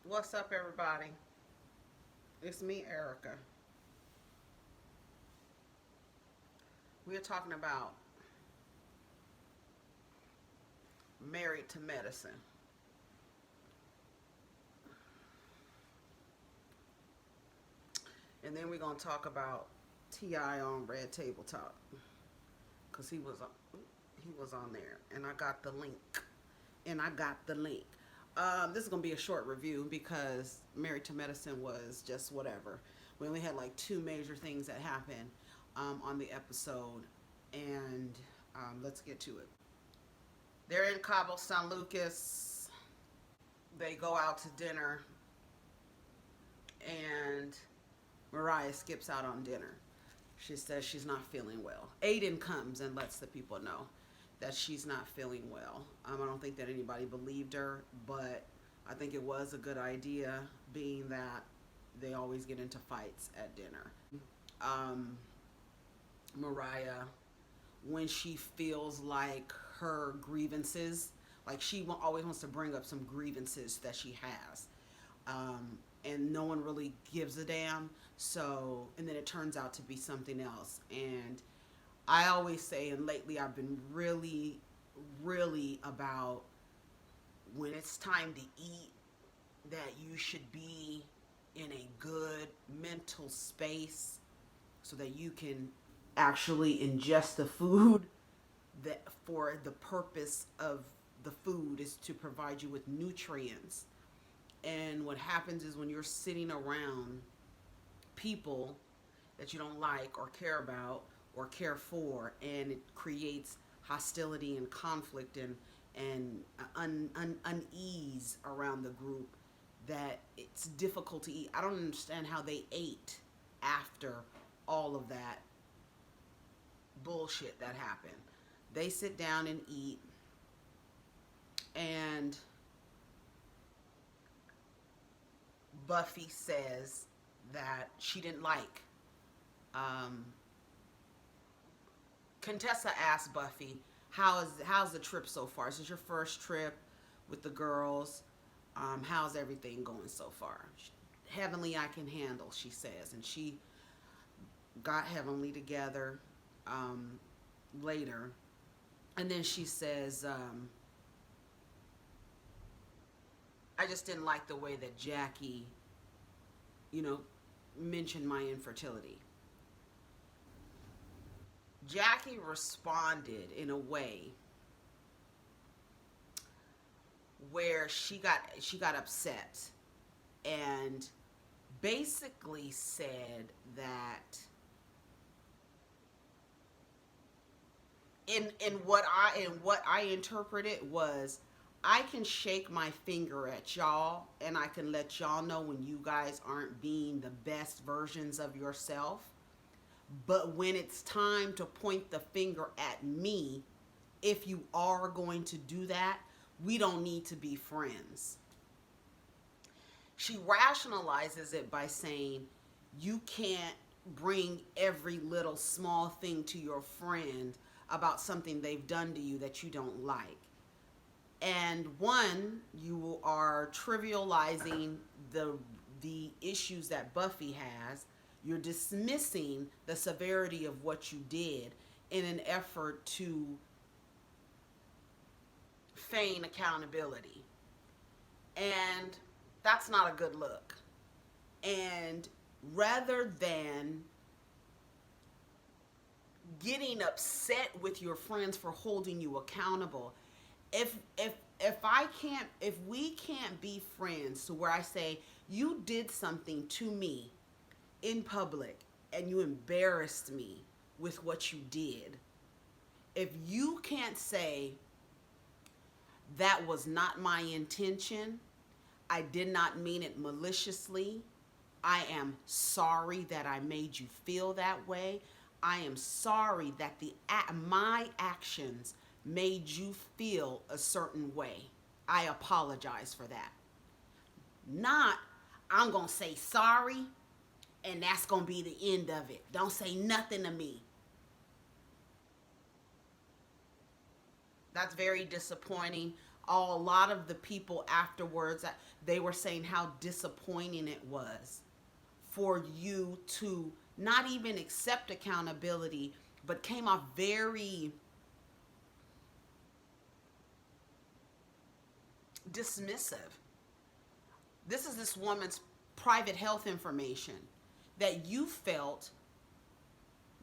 What's up, everybody? It's me, Erica. We're talking about married to medicine. And then we're going to talk about T.I. on Red Table Talk. Because he was on there. And I got the link. This is going to be a short review because Married to Medicine was just whatever. We only had like two major things that happened on the episode. And let's get to it. They're in Cabo San Lucas. They go out to dinner. And Mariah skips out on dinner. She says she's not feeling well. Aiden comes and lets the people know that she's not feeling well. I don't think that anybody believed her, but I think it was a good idea, being that they always get into fights at dinner. Mariah, when she feels like her grievances, like she always wants to bring up some grievances that she has. And no one really gives a damn. So, and then it turns out to be something else. And I always say, and lately I've been really, really about when it's time to eat, that you should be in a good mental space so that you can actually ingest the food, that for the purpose of the food is to provide you with nutrients. And what happens is when you're sitting around people that you don't like or care about or care for, and it creates hostility and conflict and unease around the group, that it's difficult to eat. I don't understand how they ate after all of that bullshit that happened. They sit down and eat, and Buffy says that she didn't like. Contessa asked Buffy, how's the trip so far? This is your first trip with the girls. How's everything going so far? Heavenly I can handle, she says. And she got Heavenly together later. And then she says, I just didn't like the way that Jackie, mentioned my infertility. Jackie responded in a way where she got upset and basically said that in what I interpreted was, I can shake my finger at y'all and I can let y'all know when you guys aren't being the best versions of yourself. But when it's time to point the finger at me, if you are going to do that, we don't need to be friends. She rationalizes it by saying, you can't bring every little small thing to your friend about something they've done to you that you don't like. And one, you are trivializing the issues that Buffy has. You're dismissing the severity of what you did in an effort to feign accountability. And that's not a good look. And rather than getting upset with your friends for holding you accountable, if we can't be friends to where I say, you did something to me in public and you embarrassed me with what you did, if you can't say, that was not my intention, I did not mean it maliciously, I am sorry that I made you feel that way, I am sorry that my actions made you feel a certain way, I apologize for that. Not, I'm going to say sorry and that's going to be the end of it. Don't say nothing to me. That's very disappointing. a lot of the people afterwards, they were saying how disappointing it was for you to not even accept accountability, but came off very dismissive. This is this woman's private health information that you felt,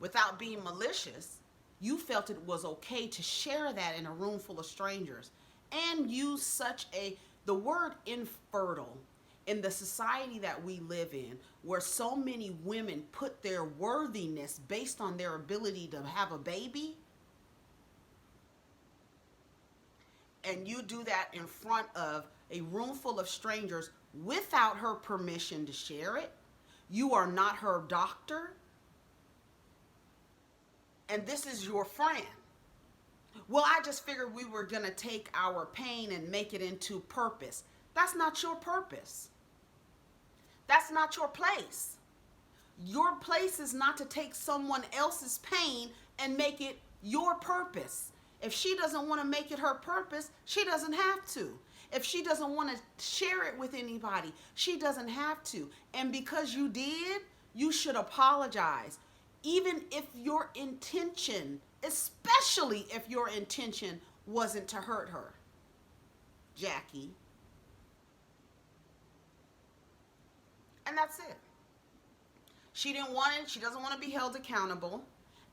without being malicious, you felt it was okay to share that in a room full of strangers and use the word infertile in the society that we live in, where so many women put their worthiness based on their ability to have a baby, and you do that in front of a room full of strangers without her permission to share it. You are not her doctor, and this is your friend. Well, I just figured we were going to take our pain and make it into purpose. That's not your purpose. That's not your place. Your place is not to take someone else's pain and make it your purpose. If she doesn't want to make it her purpose, she doesn't have to. If she doesn't want to share it with anybody, she doesn't have to. And because you did, you should apologize. Even if your intention, especially if your intention wasn't to hurt her. Jackie. And that's it. She didn't want it. She doesn't want to be held accountable.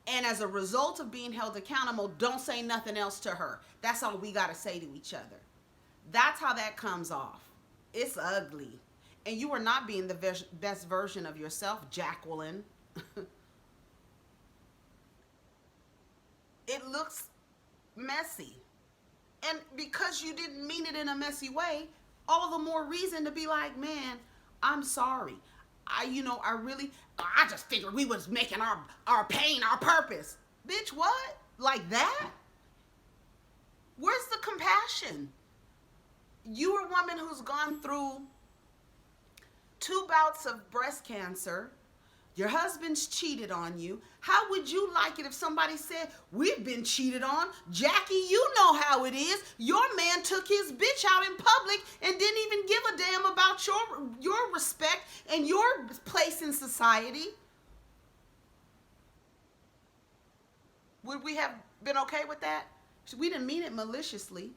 And as a result of being held accountable, don't say nothing else to her. That's all we got to say to each other. That's how that comes off. It's ugly. And you are not being the best version of yourself, Jacqueline. It looks messy. And because you didn't mean it in a messy way, all the more reason to be like, man, I'm sorry. I just figured we was making our pain our purpose. Bitch, what? Like that? Where's the compassion? You're a woman who's gone through 2 bouts of breast cancer. Your husband's cheated on you. How would you like it if somebody said, we've been cheated on? Jackie, you know how it is. Your man took his bitch out in public and didn't even give a damn about your respect and your place in society. Would we have been okay with that? We didn't mean it maliciously.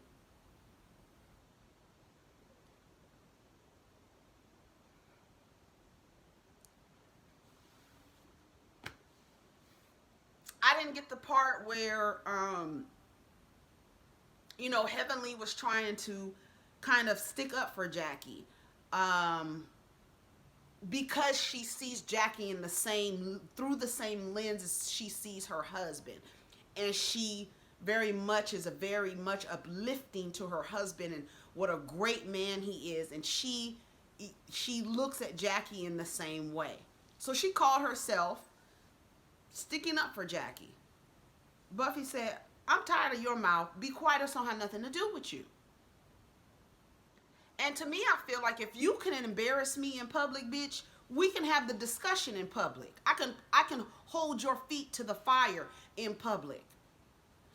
I didn't get the part where, Heavenly was trying to kind of stick up for Jackie. Because she sees Jackie through the same lens as she sees her husband. And she very much uplifting to her husband and what a great man he is. And she looks at Jackie in the same way. So she called herself sticking up for Jackie. Buffy said, I'm tired of your mouth. Be quiet, or don't have nothing to do with you. And to me, I feel like if you can embarrass me in public, bitch, we can have the discussion in public. I can hold your feet to the fire in public.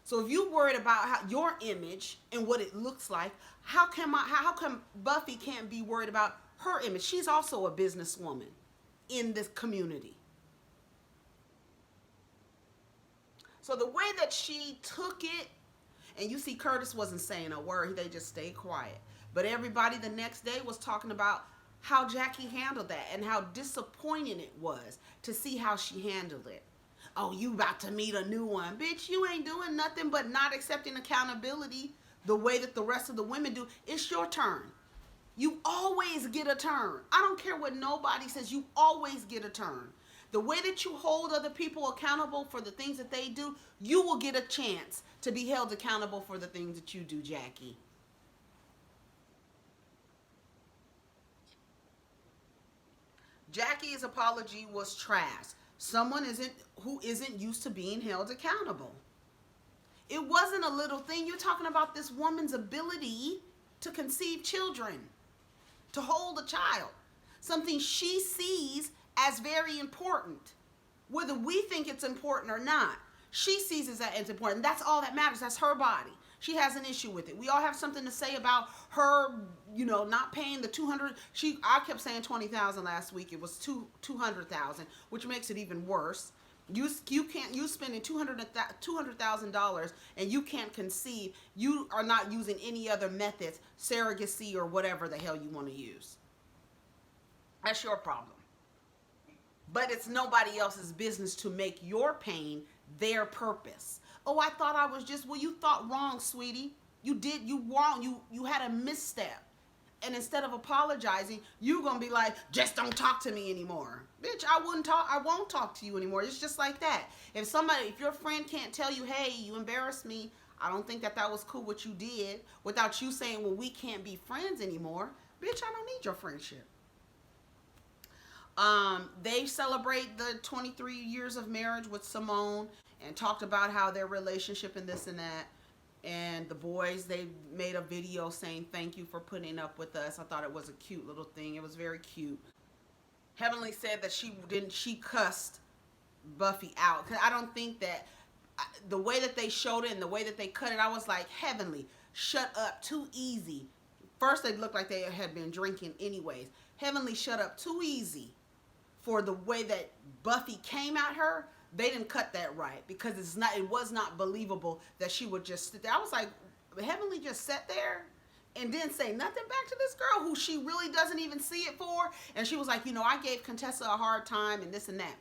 So if you're worried about your image and what it looks like, how come Buffy can't be worried about her image? She's also a businesswoman in this community. So the way that she took it, and you see Curtis wasn't saying a word, they just stayed quiet. But everybody the next day was talking about how Jackie handled that and how disappointing it was to see how she handled it. Oh, you about to meet a new one. Bitch, you ain't doing nothing but not accepting accountability the way that the rest of the women do. It's your turn. You always get a turn. I don't care what nobody says. You always get a turn. The way that you hold other people accountable for the things that they do, you will get a chance to be held accountable for the things that you do, Jackie. Jackie's apology was trash. Someone who isn't used to being held accountable. It wasn't a little thing. You're talking about this woman's ability to conceive children, to hold a child. Something she sees as very important. Whether we think it's important or not, she sees it as important. That's all that matters. That's her body. She has an issue with it. We all have something to say about her, not paying the 200. I kept saying 20,000 last week. It was 200,000, which makes it even worse. You spending $200,000 and you can't conceive. You are not using any other methods, surrogacy or whatever the hell you want to use. That's your problem. But it's nobody else's business to make your pain their purpose. Oh, I thought I was just, well, you thought wrong, sweetie. You wrong. You had a misstep. And instead of apologizing, you're going to be like, just don't talk to me anymore. Bitch, I won't talk to you anymore. It's just like that. If your friend can't tell you, hey, you embarrassed me, I don't think that was cool what you did, without you saying, well, we can't be friends anymore, bitch, I don't need your friendship. They celebrate the 23 years of marriage with Simone and talked about how their relationship and this and that. And the boys, they made a video saying thank you for putting up with us. I thought it was a cute little thing. It was very cute. Heavenly said that she cussed Buffie out. Because I don't think that the way that they showed it and the way that they cut it, I was like, Heavenly, shut up, too easy. First, they looked like they had been drinking anyways. Heavenly, shut up, too easy. For the way that Buffy came at her, they didn't cut that right, because it was not believable that she would just sit there. I was like, Heavenly just sat there and didn't say nothing back to this girl who she really doesn't even see it for. And she was like, I gave Contessa a hard time and this and that.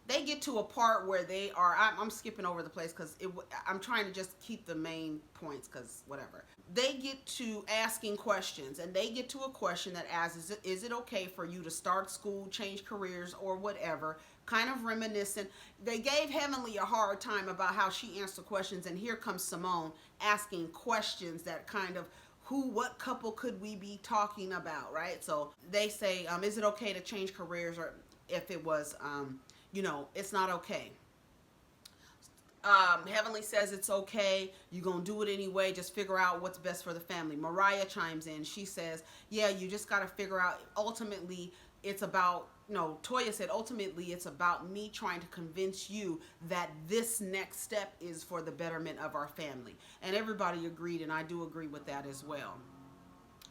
They get to a part where they are, I'm skipping over the place because I'm trying to just keep the main points because whatever. They get to asking questions, and they get to a question that asks, is it okay for you to start school, change careers, or whatever, kind of reminiscent. They gave Heavenly a hard time about how she answered questions, and here comes Simone asking questions that kind of, what couple could we be talking about, right? So they say, is it okay to change careers, or if it was, it's not okay. Heavenly says it's okay. You're going to do it anyway. Just figure out what's best for the family. Mariah chimes in. She says, yeah, you just got to figure out. Ultimately, it's about, Toya said, ultimately, it's about me trying to convince you that this next step is for the betterment of our family. And everybody agreed, and I do agree with that as well.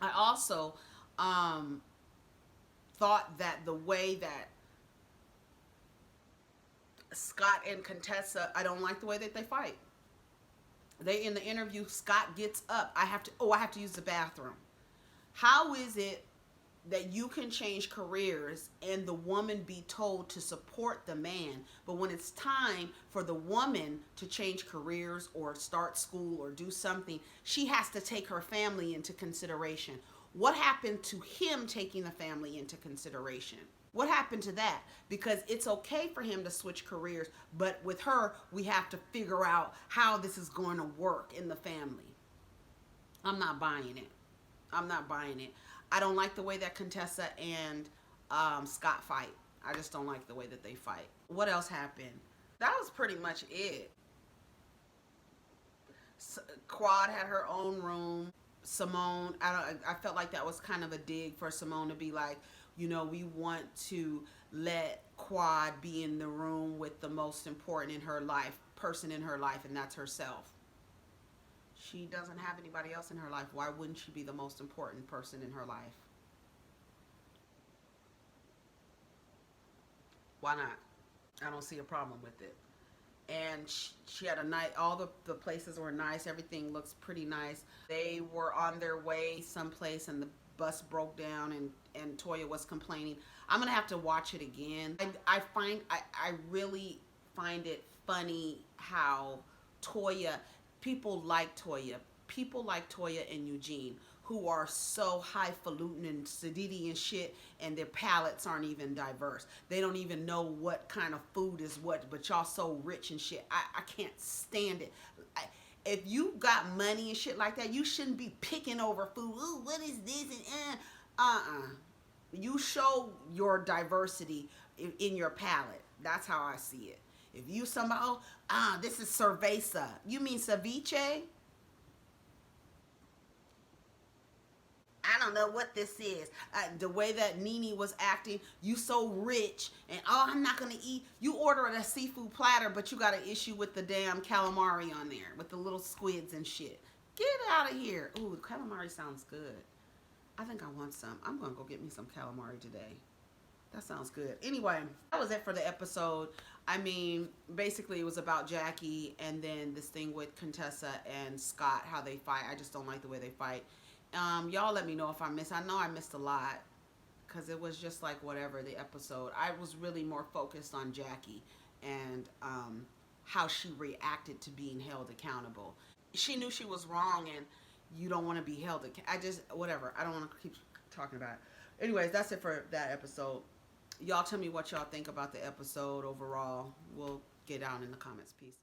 I also thought that the way that Scott and Contessa, I don't like the way that they fight. In the interview, Scott gets up. I have to use the bathroom. How is it that you can change careers and the woman be told to support the man, but when it's time for the woman to change careers or start school or do something, she has to take her family into consideration? What happened to him taking the family into consideration? What happened to that? Because it's okay for him to switch careers, but with her, we have to figure out how this is going to work in the family. I'm not buying it. I don't like the way that Contessa and Scott fight. I just don't like the way that they fight. What else happened? That was pretty much it. Quad had her own room. Simone, I felt like that was kind of a dig for Simone to be like, we want to let Quad be in the room with the most important person in her life, and that's herself. She doesn't have anybody else in her life. Why wouldn't she be the most important person in her life? Why not? I don't see a problem with it. And she had a night. All the places were nice. Everything looks pretty nice. They were on their way someplace, and the bus broke down, and Toya was complaining. I'm gonna have to watch it again. I really find it funny how people like Toya and Eugene, who are so highfalutin and sedity and shit, and their palates aren't even diverse. They don't even know what kind of food is what, but y'all so rich and shit. I can't stand it. If you got money and shit like that, you shouldn't be picking over food. Ooh, what is this? And You show your diversity in your palate. That's how I see it. If you somehow, this is cerveza. You mean ceviche? I don't don't know what this is. The way that Nene was acting, you so rich, and oh, I'm not gonna eat. You order a seafood platter, but you got an issue with the damn calamari on there, with the little squids and shit. Get out of here. Ooh, calamari sounds good. I think I want some. I'm gonna go get me some calamari today. That sounds good. Anyway, that was it for the episode. I mean, basically it was about Jackie and then this thing with Contessa and Scott, how they fight. I just don't like the way they fight. Y'all let me know if I missed. I know I missed a lot because it was just like whatever the episode. I was really more focused on Jackie and how she reacted to being held accountable. She knew she was wrong and you don't want to be held accountable. Whatever. I don't want to keep talking about it. Anyways, that's it for that episode. Y'all tell me what y'all think about the episode overall. We'll get down in the comments. Peace.